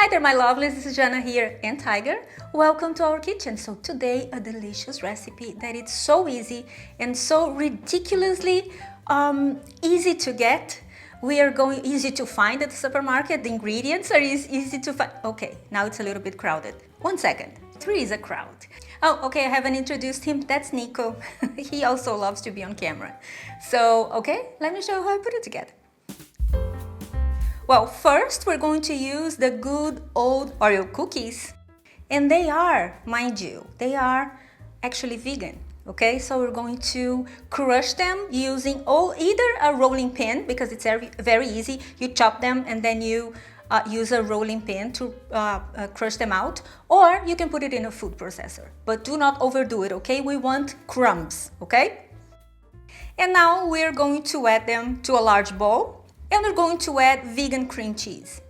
Hi there, my lovelies. This is Jana here and Tiger. Welcome to our kitchen. So today a delicious recipe that it's so easy and so ridiculously easy to get. We are going easy to find at the supermarket. The ingredients are easy to find. Okay, now it's a little bit crowded. 1 second. There is a crowd. Oh, okay, I haven't introduced him. That's Nico. He also loves to be on camera. So, okay, let me show you how I put it together. Well, first we're going to use the good old Oreo cookies. And they are, mind you, they are actually vegan. Okay, so we're going to crush them using either a rolling pin, because it's very easy. You chop them and then you use a rolling pin to crush them out, or you can put it in a food processor. But do not overdo it, okay? We want crumbs, okay? And now we're going to add them to a large bowl. And we're going to add vegan cream cheese.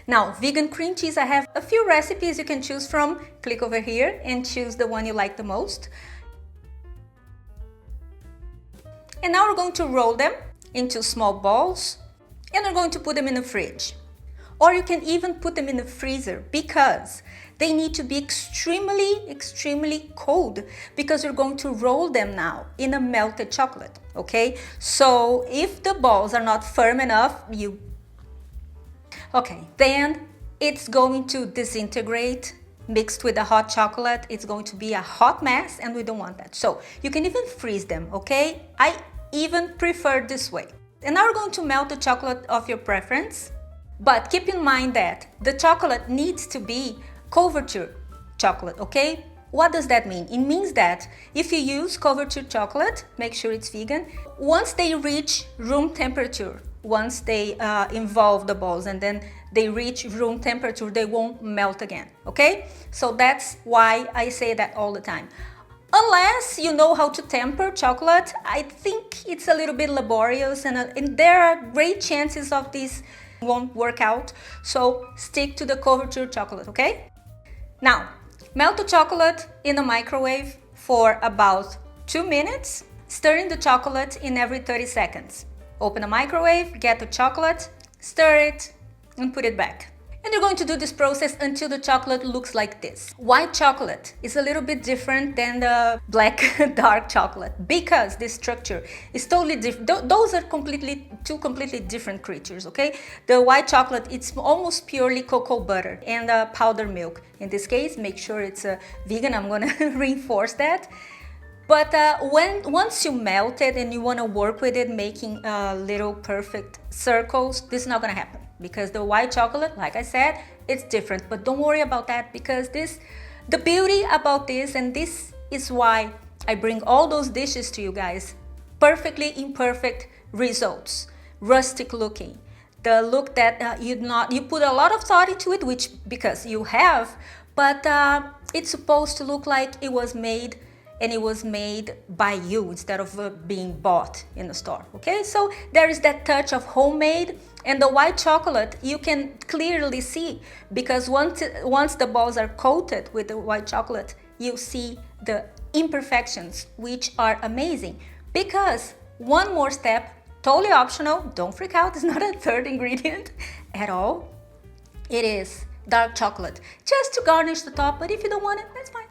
Now, vegan cream cheese, I have a few recipes you can choose from. Click over here and choose the one you like the most. And now we're going to roll them into small balls and we're going to put them in the fridge. Or you can even put them in the freezer because they need to be extremely cold, because you're going to roll them now in a melted chocolate, okay? So if the balls are not firm enough, then it's going to disintegrate mixed with the hot chocolate. It's going to be a hot mess and we don't want that. So you can even freeze them, okay? I even prefer this way. And now we're going to melt the chocolate of your preference. But keep in mind that the chocolate needs to be coverture chocolate, okay? What does that mean? It means that if you use coverture chocolate, make sure it's vegan. Once they reach room temperature, once they involve the balls and then they reach room temperature, they won't melt again, okay? So that's why I say that all the time. Unless you know how to temper chocolate, I think it's a little bit laborious and there are great chances of this won't work out. So stick to the coverture chocolate, okay? Now, melt the chocolate in the microwave for about 2 minutes, stirring the chocolate in every 30 seconds. Open the microwave, get the chocolate, stir it, and put it back. And you're going to do this process until the chocolate looks like this. White chocolate is a little bit different than the black dark chocolate because this structure is totally different. Those are two completely different creatures, okay? The white chocolate, it's almost purely cocoa butter and powdered milk. In this case, make sure it's vegan. I'm gonna reinforce that. But once you melt it and you want to work with it, making little perfect circles, this is not going to happen because the white chocolate, like I said, it's different. But don't worry about that because the beauty about this, and this is why I bring all those dishes to you guys, perfectly imperfect results, rustic looking. The look that you put a lot of thought into it, which because you have, but it's supposed to look like it was made. And it was made by you instead of being bought in the store, okay? So there is that touch of homemade, and the white chocolate you can clearly see because once the balls are coated with the white chocolate, you see the imperfections, which are amazing. Because one more step, totally optional, don't freak out, it's not a third ingredient at all. It is dark chocolate, just to garnish the top, but if you don't want it, that's fine.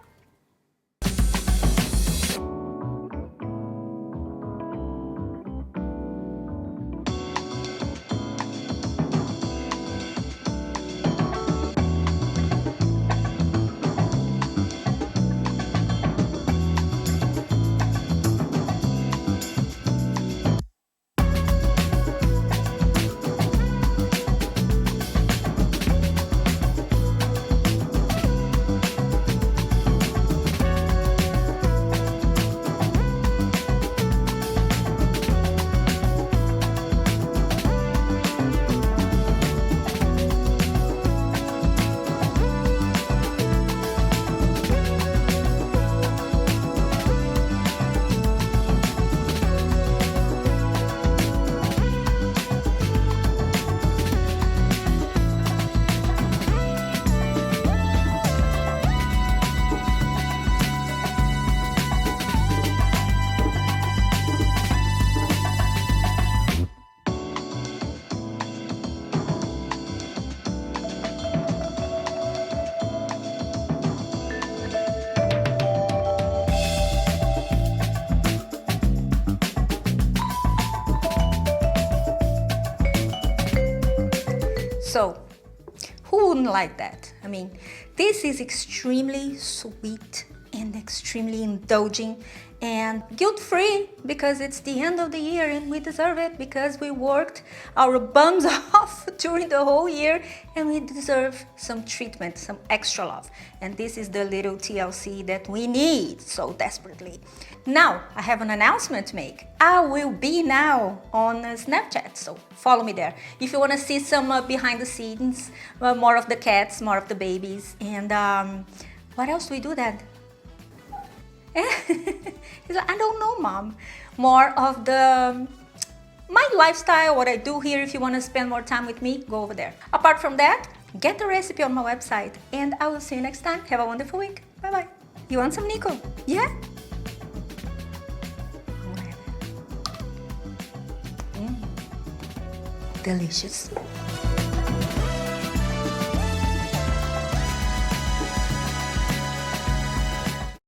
So, who wouldn't like that? I mean, this is extremely sweet and extremely indulging and guilt-free because it's the end of the year and we deserve it because we worked our bums off during the whole year and we deserve some treatment, some extra love. And this is the little TLC that we need so desperately. Now, I have an announcement to make. I will be now on Snapchat, so follow me there. If you want to see some behind the scenes, more of the cats, more of the babies, and what else do we do then? He's like, I don't know, Mom. More of my lifestyle, what I do here. If you want to spend more time with me, go over there. Apart from that, get the recipe on my website. And I will see you next time. Have a wonderful week. Bye-bye. You want some, Nico? Yeah? Delicious.